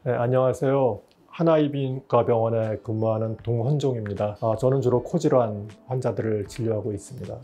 네, 안녕하세요. 하나이비인후과병원에 근무하는 동헌종입니다. 저는 주로 코질환 환자들을 진료하고 있습니다.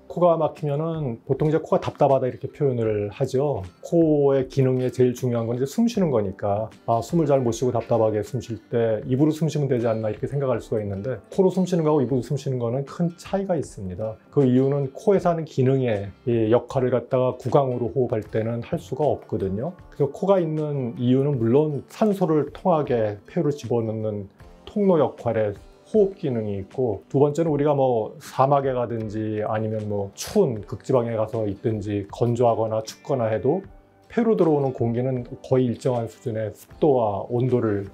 코가 막히면은 보통 이제 코가 답답하다 이렇게 표현을 하죠. 코의 기능에 제일 중요한 건 이제 숨 쉬는 거니까 숨을 잘 못 쉬고 답답하게 숨 쉴 때 입으로 숨 쉬면 되지 않나 이렇게 생각할 수가 있는데, 코로 숨 쉬는 거하고 입으로 숨 쉬는 거는 큰 차이가 있습니다. 그 이유는 코에서 하는 기능의 역할을 갖다가 구강으로 호흡할 때는 할 수가 없거든요. 그래서 코가 있는 이유는 물론 산소를 통하게 폐로 집어넣는 통로 역할에 호흡 기능이 있고, 두 번째는 우리가 사막에 가든지 아니면 추운 극지방에 가서 있든지 건조하거나 춥거나 해도 폐로 들어오는 공기는 거의 일정한 수준의 습도와 온도를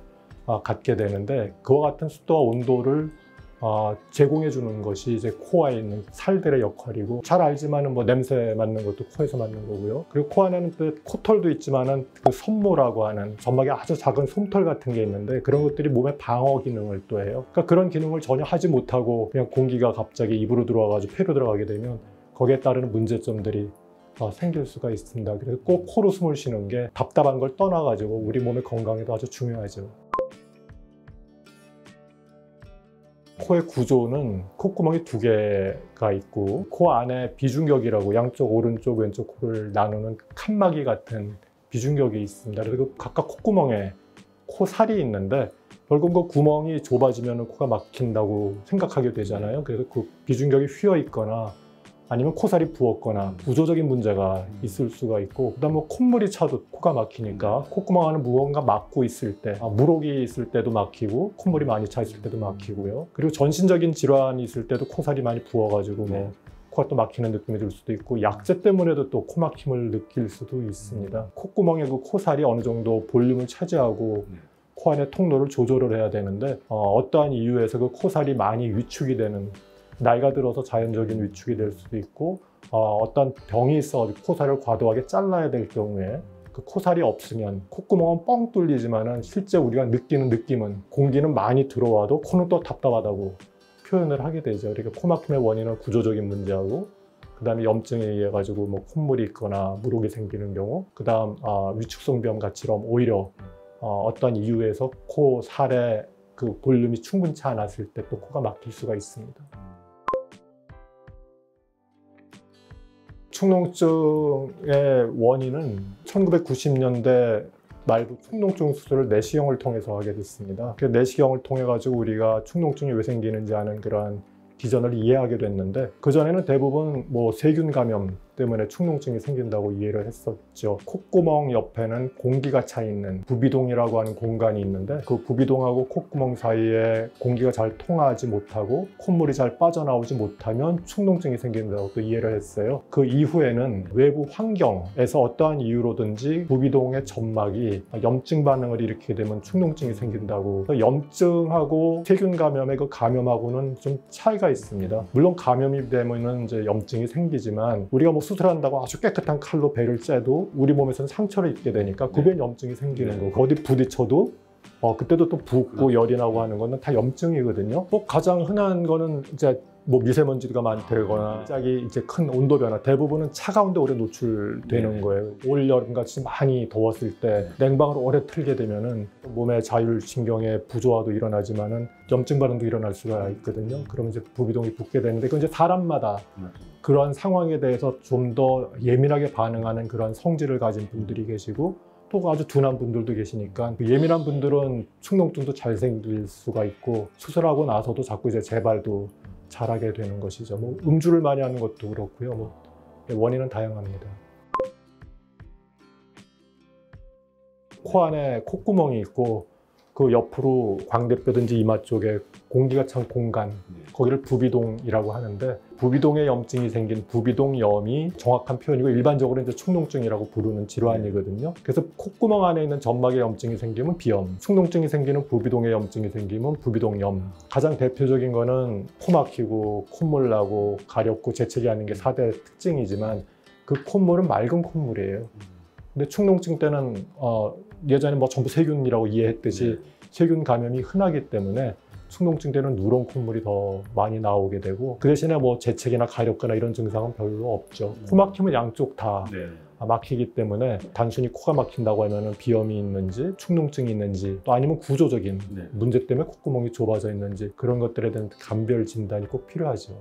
갖게 되는데, 그와 같은 습도와 온도를 제공해 주는 것이 이제 코아에 있는 살들의 역할이고, 잘 알지만은 냄새 맡는 것도 코에서 맡는 거고요. 그리고 코 안에는 또 코털도 있지만은 그 섬모라고 하는 점막에 아주 작은 솜털 같은 게 있는데, 그런 것들이 몸의 방어 기능을 또 해요. 그러니까 그런 기능을 전혀 하지 못하고 그냥 공기가 갑자기 입으로 들어와가지고 폐로 들어가게 되면 거기에 따르는 문제점들이 생길 수가 있습니다. 그래서 꼭 코로 숨을 쉬는 게 답답한 걸 떠나가지고 우리 몸의 건강에도 아주 중요하죠. 코의 구조는 콧구멍이 두 개가 있고, 코 안에 비중격이라고 양쪽 오른쪽 왼쪽 코를 나누는 칸막이 같은 비중격이 있습니다. 그래서 각각 콧구멍에 코살이 있는데, 결국 그 구멍이 좁아지면 코가 막힌다고 생각하게 되잖아요. 그래서 그 비중격이 휘어 있거나 아니면 코살이 부었거나 구조적인 문제가 있을 수가 있고, 그다음에 콧물이 차도 코가 막히니까 콧구멍 안에 무언가 막고 있을 때, 물혹이 있을 때도 막히고 콧물이 많이 차 있을 때도 막히고요. 그리고 전신적인 질환이 있을 때도 코살이 많이 부어가지고 코가 또 막히는 느낌이 들 수도 있고, 약제 때문에도 또 코 막힘을 느낄 수도 있습니다. 콧구멍에 그 코살이 어느 정도 볼륨을 차지하고 코 안의 통로를 조절을 해야 되는데, 어떠한 이유에서 그 코살이 많이 위축이 되는, 나이가 들어서 자연적인 위축이 될 수도 있고, 어떤 병이 있어서 코살을 과도하게 잘라야 될 경우에 그 코살이 없으면 콧구멍은 뻥 뚫리지만은 실제 우리가 느끼는 느낌은 공기는 많이 들어와도 코는 또 답답하다고 표현을 하게 되죠. 그러니까 코 막힘의 원인은 구조적인 문제하고, 그 다음에 염증에 의해 가지고 콧물이 있거나 물혹이 생기는 경우, 그 다음 위축성병 같이럼 오히려 어떤 이유에서 코 살의 그 볼륨이 충분치 않았을 때 또 코가 막힐 수가 있습니다. 축농증의 원인은 1990년대 말부 축농증 수술을 내시경을 통해서 하게 됐습니다. 그 내시경을 통해 가지고 우리가 축농증이 왜 생기는지 아는 그러한 기전을 이해하게 됐는데, 그전에는 대부분 세균 감염 때문에 축농증이 생긴다고 이해를 했었죠. 콧구멍 옆에는 공기가 차 있는 부비동이라고 하는 공간이 있는데, 그 부비동하고 콧구멍 사이에 공기가 잘 통하지 못하고 콧물이 잘 빠져나오지 못하면 축농증이 생긴다고 또 이해를 했어요. 그 이후에는 외부 환경에서 어떠한 이유로든지 부비동의 점막이 염증 반응을 일으키게 되면 축농증이 생긴다고. 염증하고 세균 감염의 그 감염하고는 좀 차이가 있습니다. 물론 감염이 되면은 이제 염증이 생기지만, 우리가 수술한다고 아주 깨끗한 칼로 배를 째도 우리 몸에서는 상처를 입게 되니까 구변 염증이 생기는 거고, 어디 부딪혀도 그때도 또 붓고 열이 나고 하는 거는 다 염증이거든요. 가장 흔한 거는 이제 미세먼지가 많다거나 갑자기 이제 큰 온도 변화, 대부분은 차가운 데 오래 노출되는 거예요. 올 여름 같이 많이 더웠을 때 냉방을 오래 틀게 되면은 몸의 자율신경의 부조화도 일어나지만은 염증 반응도 일어날 수가 있거든요. 그러면 이제 부비동이 붓게 되는데, 그건 이제 사람마다 그런 상황에 대해서 좀 더 예민하게 반응하는 그런 성질을 가진 분들이 계시고, 또 아주 둔한 분들도 계시니까, 예민한 분들은 축농증도 잘 생길 수가 있고, 수술하고 나서도 자꾸 이제 재발도 잘하게 되는 것이죠. 음주를 많이 하는 것도 그렇고요. 원인은 다양합니다. 코 안에 콧구멍이 있고, 그 옆으로 광대뼈든지 이마 쪽에 공기가 찬 공간, 거기를 부비동이라고 하는데, 부비동에 염증이 생긴 부비동염이 정확한 표현이고, 일반적으로 이제 축농증이라고 부르는 질환이거든요. 그래서 콧구멍 안에 있는 점막에 염증이 생기면 비염, 축농증이 생기는 부비동에 염증이 생기면 부비동염. 가장 대표적인 거는 코 막히고 콧물 나고 가렵고 재채기 하는 게 4대 특징이지만, 그 콧물은 맑은 콧물이에요. 근데 축농증 때는 예전에 전부 세균이라고 이해했듯이 세균 감염이 흔하기 때문에 축농증 때는 누런 콧물이 더 많이 나오게 되고, 그 대신에 뭐 재채기나 가렵거나 이런 증상은 별로 없죠. 코 막힘은 양쪽 다 네. 막히기 때문에 단순히 코가 막힌다고 하면 비염이 있는지 축농증이 있는지, 또 아니면 구조적인 네. 문제 때문에 콧구멍이 좁아져 있는지, 그런 것들에 대한 감별 진단이 꼭 필요하죠.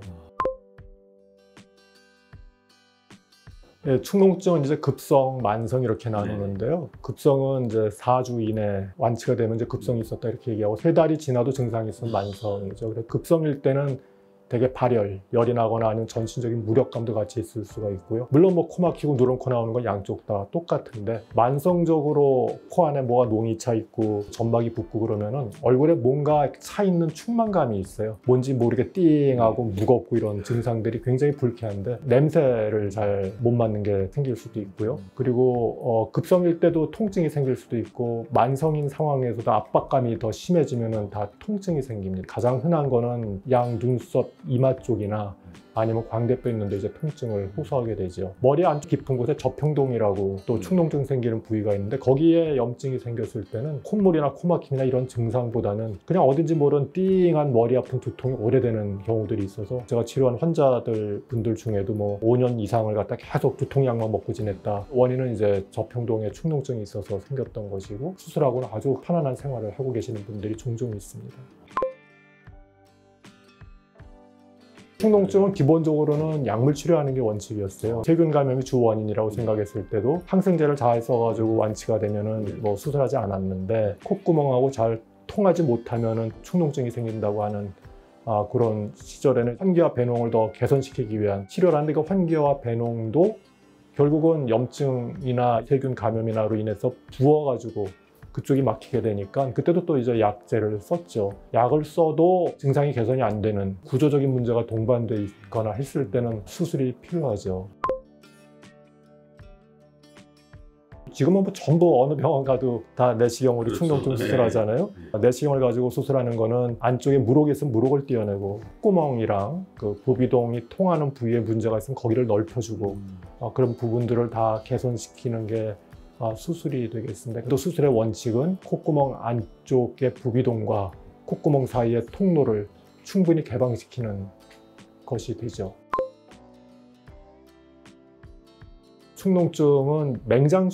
예, 축농증은 이제 급성, 만성 이렇게 나누는데요. 급성은 이제 4주 이내 완치가 되면 이제 급성이 있었다 이렇게 얘기하고, 3달이 지나도 증상이 있으면 만성이죠. 그래서 급성일 때는 되게 발열, 열이 나거나 아니면 전신적인 무력감도 같이 있을 수가 있고요. 물론 뭐 코 막히고 누런 코 나오는 건 양쪽 다 똑같은데, 만성적으로 코 안에 뭐가 농이 차 있고 점막이 붓고 그러면은 얼굴에 뭔가 차 있는 충만감이 있어요. 뭔지 모르게 띵하고 무겁고 이런 증상들이 굉장히 불쾌한데, 냄새를 잘 못 맡는 게 생길 수도 있고요. 그리고 급성일 때도 통증이 생길 수도 있고, 만성인 상황에서도 압박감이 더 심해지면은 다 통증이 생깁니다. 가장 흔한 거는 양 눈썹, 이마 쪽이나 아니면 광대뼈 있는데 이제 통증을 호소하게 되죠. 머리 안쪽 깊은 곳에 저평동이라고 또 축농증 생기는 부위가 있는데, 거기에 염증이 생겼을 때는 콧물이나 코막힘이나 이런 증상보다는 그냥 어딘지 모르는 띵한 머리 아픈 두통이 오래되는 경우들이 있어서, 제가 치료한 분들 중에도 뭐 5년 이상을 갖다 계속 두통약만 먹고 지냈다. 원인은 이제 저평동에 축농증이 있어서 생겼던 것이고, 수술하고는 아주 편안한 생활을 하고 계시는 분들이 종종 있습니다. 축농증은 기본적으로는 약물 치료하는 게 원칙이었어요. 세균 감염이 주 원인이라고 생각했을 때도 항생제를 잘 써가지고 완치가 되면은 뭐 수술하지 않았는데, 콧구멍하고 잘 통하지 못하면은 축농증이 생긴다고 하는 그런 시절에는 환기와 배농을 더 개선시키기 위한 치료를 하는데, 그 환기와 배농도 결국은 염증이나 세균 감염이나로 인해서 부어가지고 그쪽이 막히게 되니까, 그때도 또 이제 약제를 썼죠. 약을 써도 증상이 개선이 안 되는 구조적인 문제가 동반돼 있거나 했을 때는 수술이 필요하죠. 지금은 뭐 전부 어느 병원 가도 다 내시경으로 그렇죠. 축농증 수술하잖아요. 내시경을 가지고 수술하는 거는 안쪽에 물혹이 있으면 물혹을 떼어내고, 콧구멍이랑 그 부비동이 통하는 부위에 문제가 있으면 거기를 넓혀주고, 그런 부분들을 다 개선시키는 게 수술이 되겠습니다. 또 수술의 원칙은 콧구멍 안쪽의 부비동과 콧구멍 사이의 통로를 충분히 개방시키는 것이 되죠. 축농증은 맹장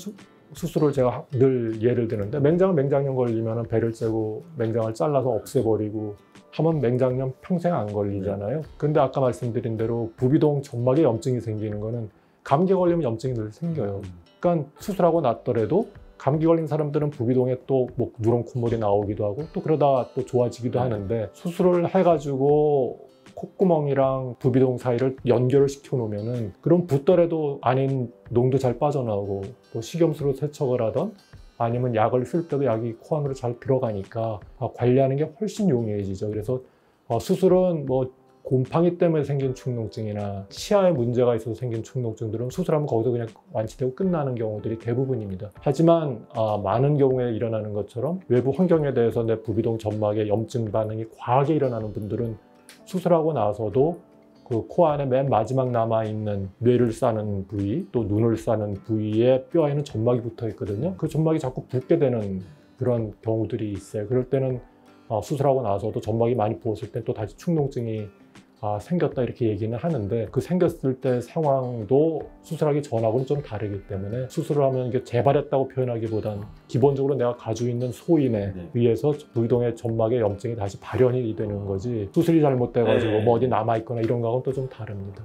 수술을 제가 늘 예를 드는데, 맹장은 맹장염 걸리면 배를 째고 맹장을 잘라서 없애버리고 하면 맹장염 평생 안 걸리잖아요. 근데 아까 말씀드린 대로 부비동 점막에 염증이 생기는 거는 감기 걸리면 염증이 늘 생겨요. 그러니까 수술하고 났더라도 감기 걸린 사람들은 부비동에 또 뭐 누런 콧물이 나오기도 하고, 또 그러다 또 좋아지기도 하는데, 수술을 해가지고 콧구멍이랑 부비동 사이를 연결을 시켜 놓으면은, 그럼 붓더라도 아닌 농도 잘 빠져나오고, 또 식염수로 세척을 하던 아니면 약을 쓸 때도 약이 코 안으로 잘 들어가니까 관리하는 게 훨씬 용이해지죠. 그래서 수술은 뭐 곰팡이 때문에 생긴 축농증이나 치아에 문제가 있어서 생긴 축농증들은 수술하면 거기서 그냥 완치되고 끝나는 경우들이 대부분입니다. 하지만 많은 경우에 일어나는 것처럼 외부 환경에 대해서 내 부비동 점막에 염증 반응이 과하게 일어나는 분들은 수술하고 나서도 그 코 안에 맨 마지막 남아있는 뇌를 싸는 부위, 또 눈을 싸는 부위에 뼈에는 점막이 붙어 있거든요. 그 점막이 자꾸 붓게 되는 그런 경우들이 있어요. 그럴 때는 수술하고 나서도 점막이 많이 부었을 때 또 다시 축농증이 생겼다 이렇게 얘기는 하는데, 그 생겼을 때 상황도 수술하기 전하고는 좀 다르기 때문에, 수술을 하면 이게 재발했다고 표현하기보단 기본적으로 내가 가지고 있는 소임에 의해서 부위동의 점막에 염증이 다시 발현이 되는 거지, 수술이 잘못돼가지고 뭐 어디 남아있거나 이런 거하고는 또 좀 다릅니다.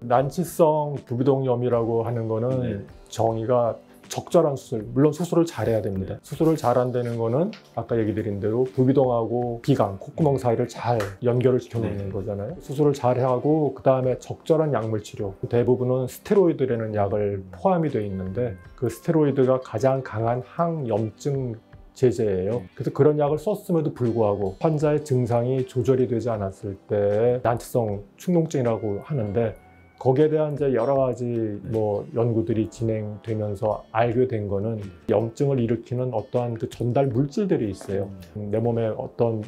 난치성 부비동염이라고 하는 거는 정의가 적절한 수술, 물론 수술을 잘해야 됩니다. 수술을 잘한다는 거는 아까 얘기 드린 대로 부비동하고 비강, 콧구멍 사이를 잘 연결을 시켜놓는 거잖아요. 수술을 잘하고 그 다음에 적절한 약물 치료, 대부분은 스테로이드라는 약을 포함이 되어 있는데, 그 스테로이드가 가장 강한 항염증 제제예요. 그래서 그런 약을 썼음에도 불구하고 환자의 증상이 조절이 되지 않았을 때 난치성 축농증이라고 하는데, 거기에 대한 이제 여러 가지 뭐 연구들이 진행되면서 알게 된 거는, 염증을 일으키는 어떠한 그 전달 물질들이 있어요. 내 몸에 어떤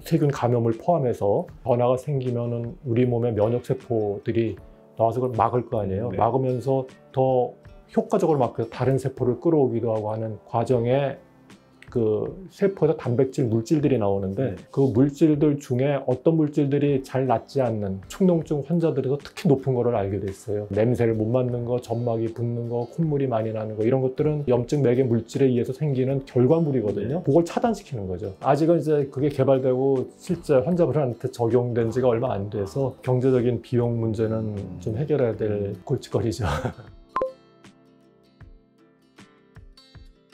세균 감염을 포함해서 변화가 생기면은 우리 몸의 면역 세포들이 나와서 그걸 막을 거 아니에요. 막으면서 더 효과적으로 막 그 다른 세포를 끌어오기도 하고 하는 과정에 그 세포에서 단백질 물질들이 나오는데 그 물질들 중에 어떤 물질들이 잘 낫지 않는 축농증 환자들에서 특히 높은 거를 알게 됐어요. 냄새를 못 맡는 거, 점막이 붓는 거, 콧물이 많이 나는 거, 이런 것들은 염증 매개 물질에 의해서 생기는 결과물이거든요. 그걸 차단시키는 거죠. 아직은 이제 그게 개발되고 실제 환자분한테 적용된 지가 얼마 안 돼서 경제적인 비용 문제는 좀 해결해야 될 골칫거리죠.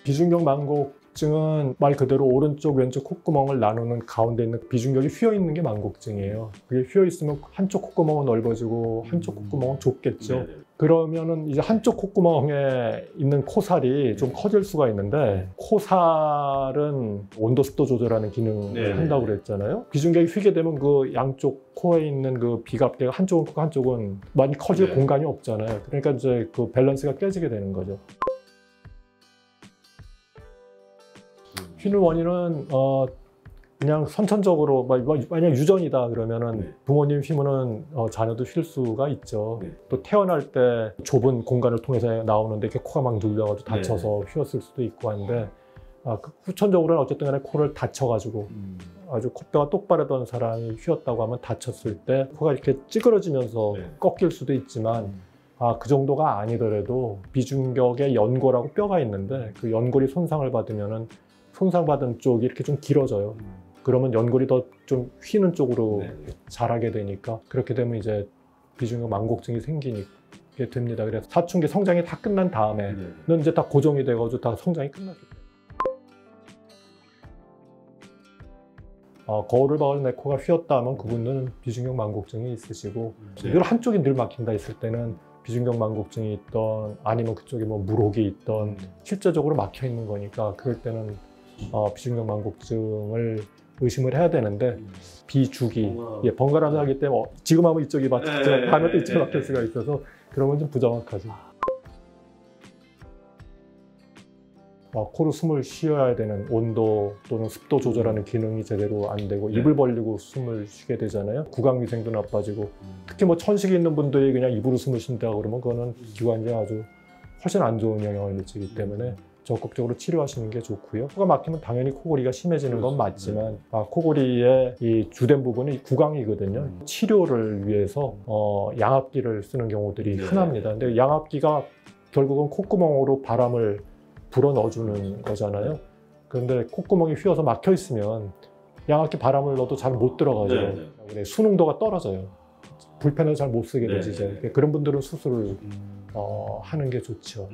비중격 망곡증은 말 그대로 오른쪽 왼쪽 콧구멍을 나누는 가운데 있는 비중격이 휘어 있는 게 망곡증이에요. 그게 휘어 있으면 한쪽 콧구멍은 넓어지고 한쪽 콧구멍은 좁겠죠. 그러면은 이제 한쪽 콧구멍에 있는 코살이 좀 커질 수가 있는데, 코살은 온도 습도 조절하는 기능을 한다고 그랬잖아요. 비중격이 휘게 되면 그 양쪽 코에 있는 그 비갑계가 한쪽은 크고 한쪽은 많이 커질 공간이 없잖아요. 그러니까 이제 그 밸런스가 깨지게 되는 거죠. 휘는 원인은 그냥 선천적으로 만약 유전이다 그러면은 부모님 휘면은 자녀도 휠 수가 있죠. 또 태어날 때 좁은 공간을 통해서 나오는데 이렇게 코가 막 눌려가지고 다쳐서 휘었을 수도 있고 한데, 후천적으로는 어쨌든 간에 코를 다쳐가지고 아주 콧대가 똑바르던 사람이 휘었다고 하면 다쳤을 때 코가 이렇게 찌그러지면서 꺾일 수도 있지만, 그 정도가 아니더라도 비중격에 연골하고 뼈가 있는데 그 연골이 손상을 받으면은 손상받은 쪽이 이렇게 좀 길어져요. 그러면 연골이 더 좀 휘는 쪽으로 자라게 되니까, 그렇게 되면 이제 비중격 망곡증이 생기게 됩니다. 그래서 사춘기 성장이 다 끝난 다음에는 이제 다 고정이 되고 다 성장이 끝났기 때문에. 거울을 봐서 내 코가 휘었다 하면 그분은 비중격 망곡증이 있으시고, 늘 한쪽이 늘 막힌다 했을 때는 비중격 망곡증이 있던 아니면 그쪽에 뭐 물혹이 있던 실제적으로 막혀 있는 거니까, 그럴 때는 비중격 망곡증을 의심을 해야 되는데, 비주기, 번갈아서 하기 때문에 지금 하면 이쪽이 막히죠, 하면 또 이쪽이 막힐 수가 있어서 그런 건 좀 부정확하죠. 코로 숨을 쉬어야 되는 온도 또는 습도 조절하는 기능이 제대로 안 되고 입을 벌리고 숨을 쉬게 되잖아요. 구강위생도 나빠지고, 특히 뭐 천식이 있는 분들이 그냥 입으로 숨을 쉰다고 그러면 그거는 기관지에 아주 훨씬 안 좋은 영향을 미치기 때문에 적극적으로 치료하시는 게 좋고요. 코가 막히면 당연히 코골이가 심해지는 건 맞지만, 코골이의 이 주된 부분이 구강이거든요. 치료를 위해서 양압기를 쓰는 경우들이 흔합니다. 근데 양압기가 결국은 콧구멍으로 바람을 불어 넣어주는 거잖아요. 그런데 콧구멍이 휘어서 막혀 있으면 양압기 바람을 넣어도 잘 못 들어가죠. 수능도가 떨어져요. 불편해서 잘 못 쓰게 되지. 그런 분들은 수술을 하는 게 좋죠.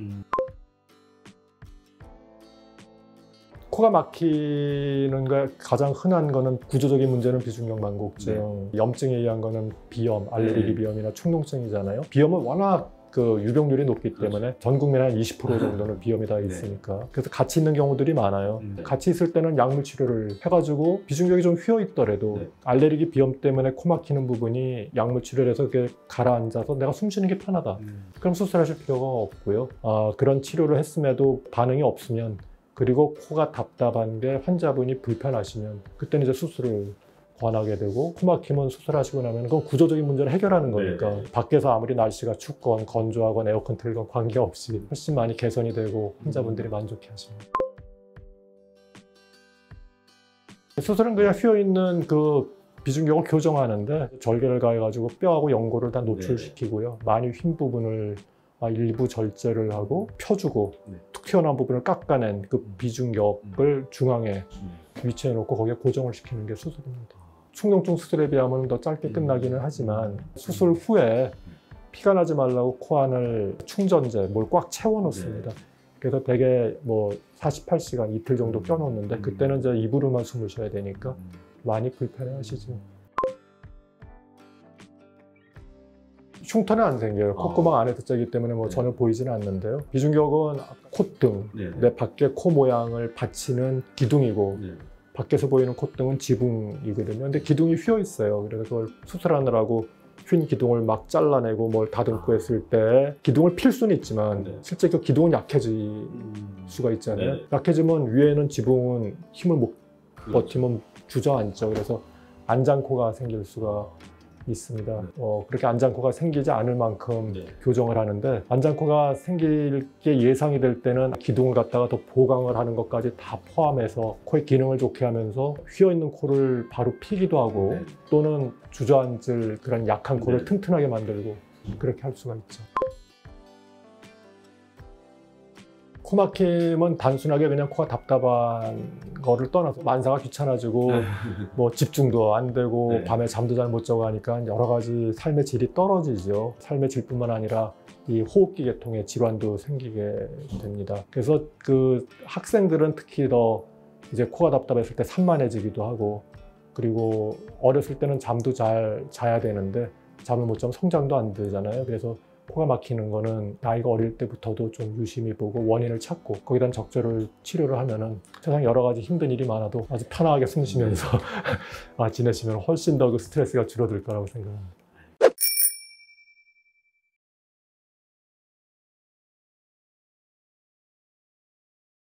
코가 막히는 게 가장 흔한 거는 구조적인 문제는 비중격 망곡증, 염증에 의한 거는 비염, 알레르기 비염이나 축농증이잖아요. 비염은 워낙 그 유병률이 높기 때문에 전 국민의 한 20% 정도는 비염이 다 있으니까, 그래서 같이 있는 경우들이 많아요. 같이 있을 때는 약물 치료를 해가지고 비중격이 좀 휘어 있더라도 알레르기 비염 때문에 코 막히는 부분이 약물 치료를 해서 이렇게 가라앉아서 내가 숨 쉬는 게 편하다, 그럼 수술하실 필요가 없고요. 그런 치료를 했음에도 반응이 없으면, 그리고 코가 답답한 게 환자분이 불편하시면 그때는 이제 수술을 권하게 되고, 코 막히면 수술하시고 나면 그건 구조적인 문제를 해결하는 거니까 밖에서 아무리 날씨가 춥건 건조하건 에어컨 틀건 관계없이 훨씬 많이 개선이 되고 환자분들이 만족해 하십니다. 수술은 그냥 휘어있는 그 비중격을 교정하는데, 절개를 가해가지고 뼈하고 연골을 다 노출시키고요. 많이 휜 부분을 일부 절제를 하고 펴주고 툭 튀어나온 부분을 깎아낸 그 비중격을 중앙에 위치해 놓고 거기에 고정을 시키는 게 수술입니다. 축농증 수술에 비하면 더 짧게 끝나기는 하지만, 수술 후에 피가 나지 말라고 코 안을 충전재, 뭘 꽉 채워 놓습니다. 그래서 대개 뭐 48시간, 이틀 정도 껴 놓는데, 그때는 이제 입으로만 숨을 쉬어야 되니까 많이 불편해 하시죠. 흉터는 안 생겨요. 콧구멍 안에서 째기 때문에 뭐 전혀 보이지는 않는데요. 비중격은 콧등, 내 밖에 코 모양을 받치는 기둥이고, 밖에서 보이는 콧등은 지붕이거든요. 근데 기둥이 휘어 있어요. 그래서 그걸 수술하느라고 휜 기둥을 막 잘라내고 뭘 다듬고 했을 때 기둥을 필 수는 있지만 실제 그 기둥은 약해질 수가 있잖아요. 약해지면 위에는 지붕은 힘을 못 버티면 주저앉죠. 그래서 안장코가 생길 수가 있습니다. 그렇게 안장코가 생기지 않을 만큼 네. 교정을 하는데 안장코가 생길 게 예상이 될 때는 기둥을 갖다가 더 보강을 하는 것까지 다 포함해서 코의 기능을 좋게 하면서 휘어있는 코를 바로 피기도 하고 네. 또는 주저앉을 그런 약한 코를 네. 튼튼하게 만들고 그렇게 할 수가 있죠. 코막힘은 단순하게 그냥 코가 답답한 거를 떠나서 만사가 귀찮아지고 뭐 집중도 안 되고 네. 밤에 잠도 잘 못 자고 하니까 여러 가지 삶의 질이 떨어지죠. 삶의 질뿐만 아니라 이 호흡기 계통의 질환도 생기게 됩니다. 그래서 그 학생들은 특히 더 이제 코가 답답했을 때 산만해지기도 하고 그리고 어렸을 때는 잠도 잘 자야 되는데 잠을 못 자면 성장도 안 되잖아요. 그래서 코가 막히는 거는 나이가 어릴 때부터도 좀 유심히 보고 원인을 찾고 거기에 대한 적절한 치료를 하면은 세상 여러 가지 힘든 일이 많아도 아주 편하게 숨 쉬면서 지내시면 훨씬 더 그 스트레스가 줄어들 거라고 생각합니다.